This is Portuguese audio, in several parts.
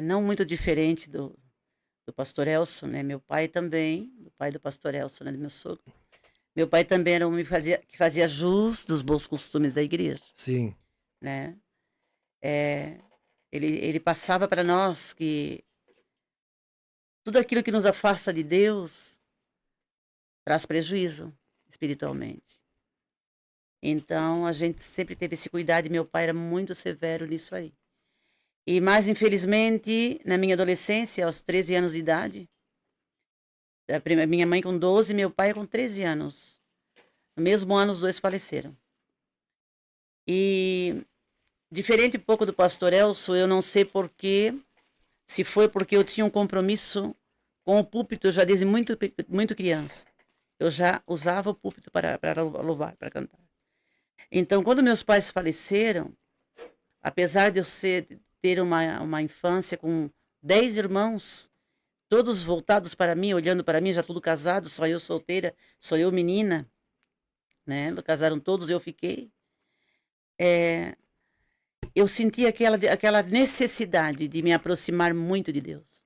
não muito diferente do pastor Elson, né? Meu pai também, o pai do pastor Elson, né, do meu sogro. Meu pai também era um homem que fazia jus dos bons costumes da igreja, Sim. né? É, ele passava para nós que tudo aquilo que nos afasta de Deus traz prejuízo espiritualmente. Então, a gente sempre teve esse cuidado e meu pai era muito severo nisso aí. E mais infelizmente, na minha adolescência, aos 13 anos de idade, minha mãe com 12, meu pai com 13 anos. No mesmo ano, os dois faleceram. E, diferente um pouco do pastor Elcio, eu não sei porquê, se foi porque eu tinha um compromisso com o púlpito já desde muito criança. Eu já usava o púlpito para louvar, para cantar. Então, quando meus pais faleceram, apesar de eu ter uma infância com 10 irmãos, todos voltados para mim, olhando para mim, já tudo casado, só eu solteira, só eu menina, né? Casaram todos, eu fiquei. Eu senti aquela necessidade de me aproximar muito de Deus.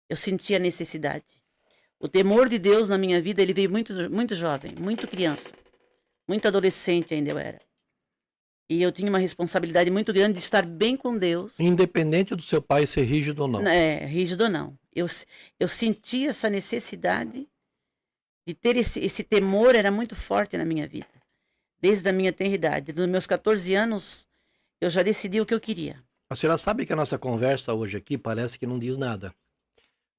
Eu senti a necessidade. O temor de Deus na minha vida, ele veio muito jovem, muito criança, muito adolescente ainda eu era. E eu tinha uma responsabilidade muito grande de estar bem com Deus. Independente do seu pai ser rígido ou não. Rígido ou não. Eu senti essa necessidade de ter esse temor, era muito forte na minha vida. Desde a minha tenra idade. Nos meus 14 anos, eu já decidi o que eu queria. A senhora sabe que a nossa conversa hoje aqui parece que não diz nada.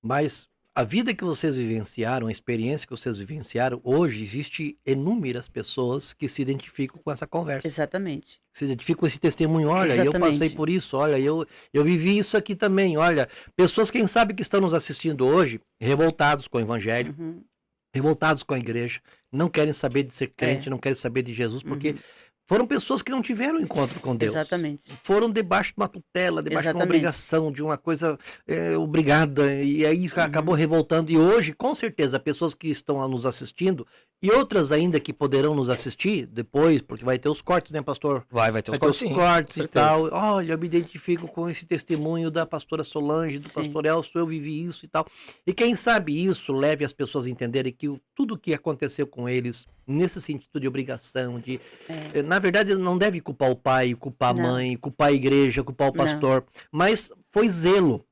Mas a vida que vocês vivenciaram, a experiência que vocês vivenciaram, hoje existe inúmeras pessoas que se identificam com essa conversa. Exatamente. Se identificam com esse testemunho. Olha, Exatamente. Eu passei por isso, olha, eu vivi isso aqui também. Olha, pessoas, quem sabe, que estão nos assistindo hoje, revoltados com o evangelho, revoltados com a igreja, não querem saber de ser crente, não querem saber de Jesus, porque foram pessoas que não tiveram encontro com Deus. Exatamente. Foram debaixo de uma tutela, debaixo de uma obrigação, de uma coisa obrigada, e aí acabou revoltando. E hoje, com certeza, pessoas que estão nos assistindo, e outras ainda que poderão nos assistir depois, porque vai ter os cortes, né, pastor? Vai ter os cortes, sim, cortes e tal. Olha, eu me identifico com esse testemunho da pastora Solange, do pastor Elcio, eu vivi isso e tal. E quem sabe isso leve as pessoas a entenderem que tudo que aconteceu com eles, nesse sentido de obrigação, na verdade, não deve culpar o pai, culpar a mãe, culpar a igreja, culpar o pastor, mas foi zelo.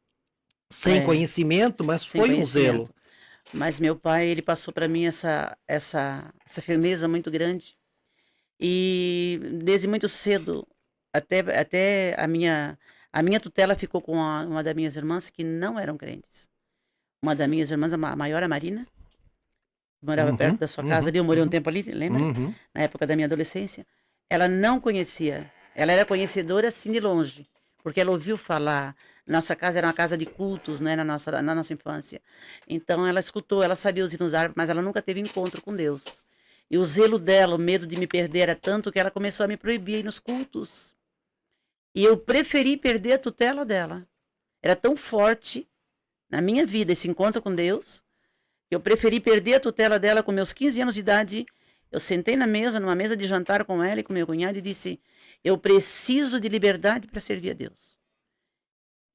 Sem conhecimento, mas foi um zelo. Mas meu pai, ele passou para mim essa firmeza muito grande. E desde muito cedo, até a minha tutela ficou com uma das minhas irmãs que não eram crentes. Uma das minhas irmãs, a maior, a Marina, morava perto da sua casa ali, eu morei um tempo ali, lembra? Na época da minha adolescência. Ela não conhecia, ela era conhecedora assim de longe, porque ela ouviu falar. Nossa casa era uma casa de cultos, né, na nossa infância. Então ela escutou, ela sabia os hinos árabes, mas ela nunca teve encontro com Deus. E o zelo dela, o medo de me perder era tanto que ela começou a me proibir ir nos cultos. E eu preferi perder a tutela dela. Era tão forte na minha vida esse encontro com Deus, que eu preferi perder a tutela dela com meus 15 anos de idade. Eu sentei numa mesa de jantar com ela e com meu cunhado e disse, eu preciso de liberdade para servir a Deus.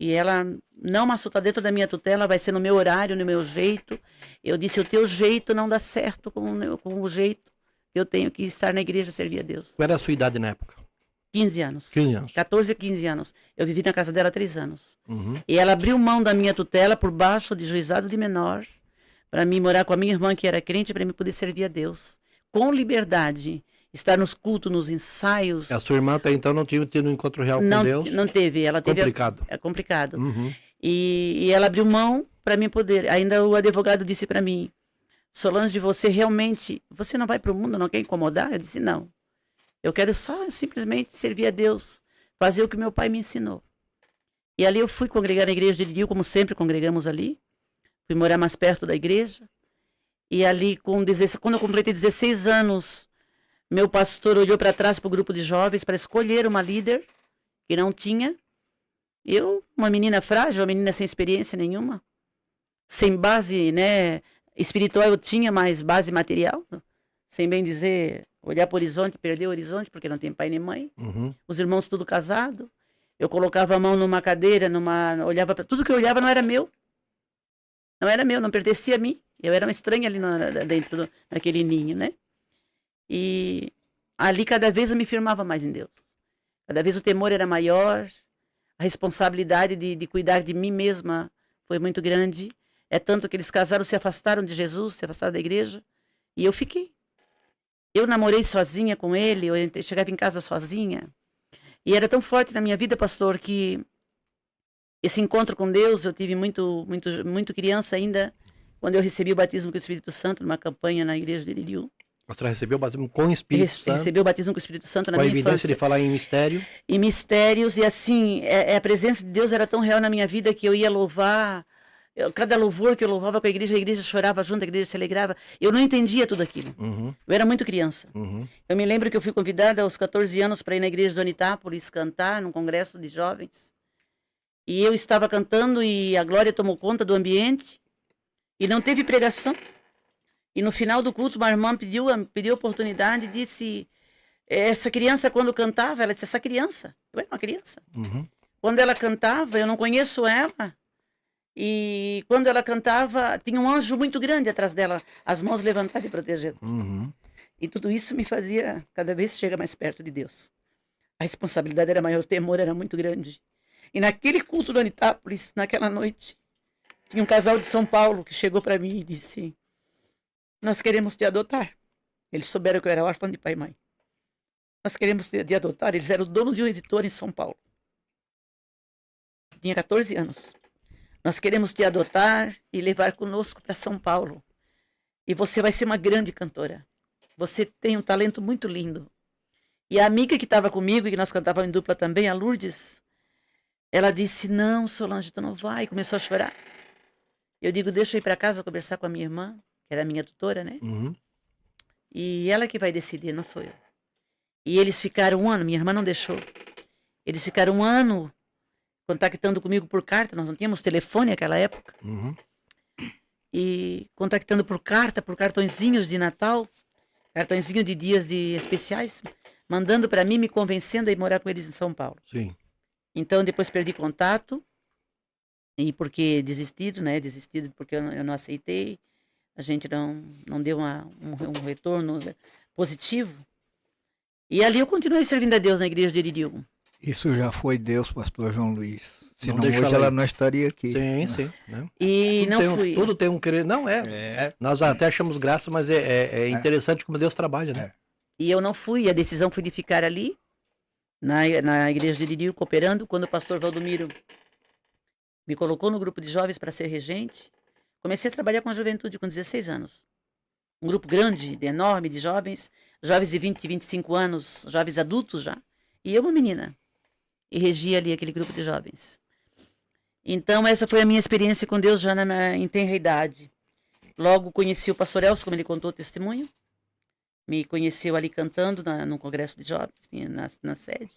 E ela, não, mas está dentro da minha tutela, vai ser no meu horário, no meu jeito. Eu disse, o teu jeito não dá certo com o jeito que eu tenho que estar na igreja servir a Deus. Qual era a sua idade na época? 15 anos. 15 anos. 14 a 15 anos. Eu vivi na casa dela 3 anos. E ela abriu mão da minha tutela por baixo de juizado de menor, para mim morar com a minha irmã que era crente, para mim poder servir a Deus. Com liberdade. Estar nos cultos, nos ensaios. A sua irmã até então não tinha tido um encontro real com Deus? Não teve. Ela teve. Complicado. É complicado. E ela abriu mão para mim poder. Ainda o advogado disse para mim, Solange, você realmente, você não vai para o mundo, não quer incomodar? Eu disse, não. Eu quero só simplesmente servir a Deus, fazer o que meu pai me ensinou. E ali eu fui congregar na igreja de Lirio, como sempre congregamos ali. Fui morar mais perto da igreja. E ali, quando eu completei 16 anos, meu pastor olhou para trás para o grupo de jovens para escolher uma líder que não tinha. Eu, uma menina frágil, uma menina sem experiência nenhuma, sem base, né, espiritual, eu tinha mais base material, sem bem dizer, olhar para o horizonte, perder o horizonte, porque não tem pai nem mãe. Os irmãos tudo casado. Eu colocava a mão numa cadeira, olhava para tudo que eu olhava não era meu. Não era meu, não pertencia a mim. Eu era uma estranha ali dentro daquele ninho, né? E ali cada vez eu me firmava mais em Deus. Cada vez o temor era maior, a responsabilidade de cuidar de mim mesma foi muito grande. É tanto que eles casaram, se afastaram de Jesus, se afastaram da igreja, e eu fiquei. Eu namorei sozinha com ele, eu chegava em casa sozinha. E era tão forte na minha vida, pastor, que esse encontro com Deus, eu tive muito criança ainda, quando eu recebi o batismo com o Espírito Santo, numa campanha na igreja de Iririú. Você recebeu o batismo com o Espírito Santo? Recebi o batismo com o Espírito Santo na com a minha evidência infância. de falar em mistério? Em mistérios, e assim, a presença de Deus era tão real na minha vida que eu ia louvar, cada louvor que eu louvava com a igreja chorava junto, a igreja se alegrava. Eu não entendia tudo aquilo. Uhum. Eu era muito criança. Uhum. Eu me lembro que eu fui convidada aos 14 anos para ir na igreja de Onitápolis cantar num congresso de jovens. E eu estava cantando e a glória tomou conta do ambiente e não teve pregação. E no final do culto, uma irmã pediu a oportunidade e disse: essa criança, quando cantava, ela disse: essa criança, eu era uma criança. Uhum. Quando ela cantava, eu não conheço ela. E quando ela cantava, tinha um anjo muito grande atrás dela, as mãos levantadas e protegendo. Uhum. E tudo isso me fazia cada vez chegar mais perto de Deus. A responsabilidade era maior, o temor era muito grande. E naquele culto do Onitápolis, naquela noite, tinha um casal de São Paulo que chegou para mim e disse: nós queremos te adotar. Eles souberam que eu era órfã de pai e mãe. Nós queremos te adotar. Eles eram donos de um editor em São Paulo. Tinha 14 anos. Nós queremos te adotar e levar conosco para São Paulo. E você vai ser uma grande cantora. Você tem um talento muito lindo. E a amiga que estava comigo, e que nós cantávamos em dupla também, a Lourdes, ela disse: não, Solange, tu não vai. E começou a chorar. Eu digo: deixa eu ir para casa conversar com a minha irmã, que era a minha tutora, né? Uhum. E ela que vai decidir, não sou eu. E eles ficaram um ano, minha irmã não deixou. Eles ficaram um ano contactando comigo por carta, nós não tínhamos telefone naquela época. Uhum. E contactando por carta, por cartõezinhos de Natal, cartõezinho de dias especiais, mandando para mim, me convencendo a ir morar com eles em São Paulo. Sim. Então depois perdi contato, e porque desistido porque eu não aceitei, a gente não deu um retorno positivo. E ali eu continuei servindo a Deus na igreja de Iririú. Isso já foi Deus, pastor João Luiz. Senão Não deixa hoje ela ela ir. não estaria aqui. Sim, sim. Né? E Tudo não tem um- fui. Tudo tem um querer. Não, nós até achamos graça, mas é interessante como Deus trabalha, né? E eu não fui. A decisão foi de ficar ali, na igreja de Iririú, cooperando. Quando o pastor Valdomiro me colocou no grupo de jovens para ser regente, comecei a trabalhar com a juventude com 16 anos. Um grupo grande, enorme de jovens de 20, 25 anos, jovens adultos já. E eu, uma menina. E regia ali aquele grupo de jovens. Então, essa foi a minha experiência com Deus já em tenra idade. Logo conheci o pastor Elcio, como ele contou o testemunho. Me conheceu ali cantando no congresso de jovens, na sede.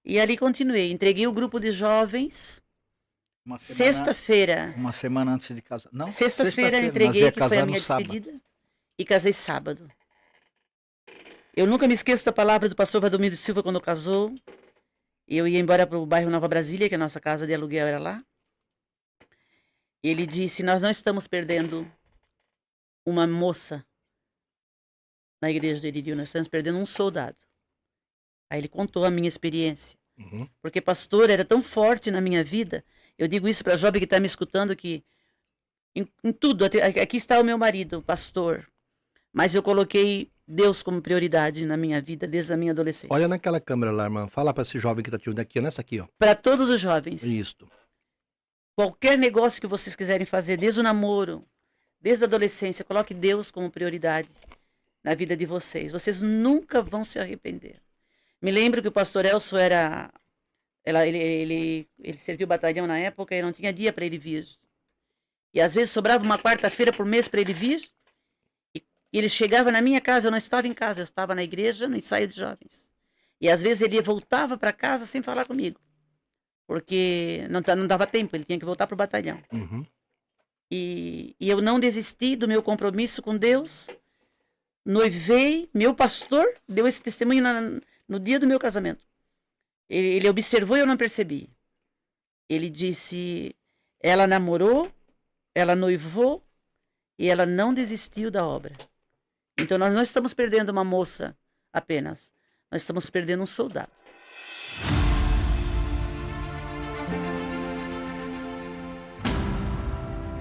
E ali continuei. Entreguei o grupo de jovens. Sexta-feira. Uma semana antes de casar. Não? Sexta-feira eu Nós entreguei, ia que foi casar a no minha sábado. despedida. E casei sábado. Eu nunca me esqueço da palavra do pastor Valdomiro Silva quando casou. Eu ia embora para o bairro Nova Brasília, que a nossa casa de aluguel era lá. Ele disse: nós não estamos perdendo uma moça na igreja do Iririú, nós estamos perdendo um soldado. Aí ele contou a minha experiência. Uhum. Porque pastor era tão forte na minha vida. Eu digo isso para a jovem que está me escutando, que em tudo, aqui está o meu marido, pastor. Mas eu coloquei Deus como prioridade na minha vida desde a minha adolescência. Olha naquela câmera lá, irmã. Fala para esse jovem que tá te ouvindo aqui, nessa aqui, ó. Para todos os jovens. Isso. Qualquer negócio que vocês quiserem fazer, desde o namoro, desde a adolescência, coloque Deus como prioridade na vida de vocês. Vocês nunca vão se arrepender. Me lembro que o pastor Elcio ele serviu o batalhão na época e não tinha dia para ele vir. E às vezes sobrava uma quarta-feira por mês para ele vir. E ele chegava na minha casa, eu não estava em casa, eu estava na igreja, no ensaio de jovens. E às vezes ele voltava para casa sem falar comigo. Porque não dava tempo, ele tinha que voltar para o batalhão. Uhum. E eu não desisti do meu compromisso com Deus. Noivei, meu pastor deu esse testemunho no dia do meu casamento. Ele observou e eu não percebi. Ele disse, ela namorou, ela noivou e ela não desistiu da obra. Então nós não estamos perdendo uma moça apenas, nós estamos perdendo um soldado.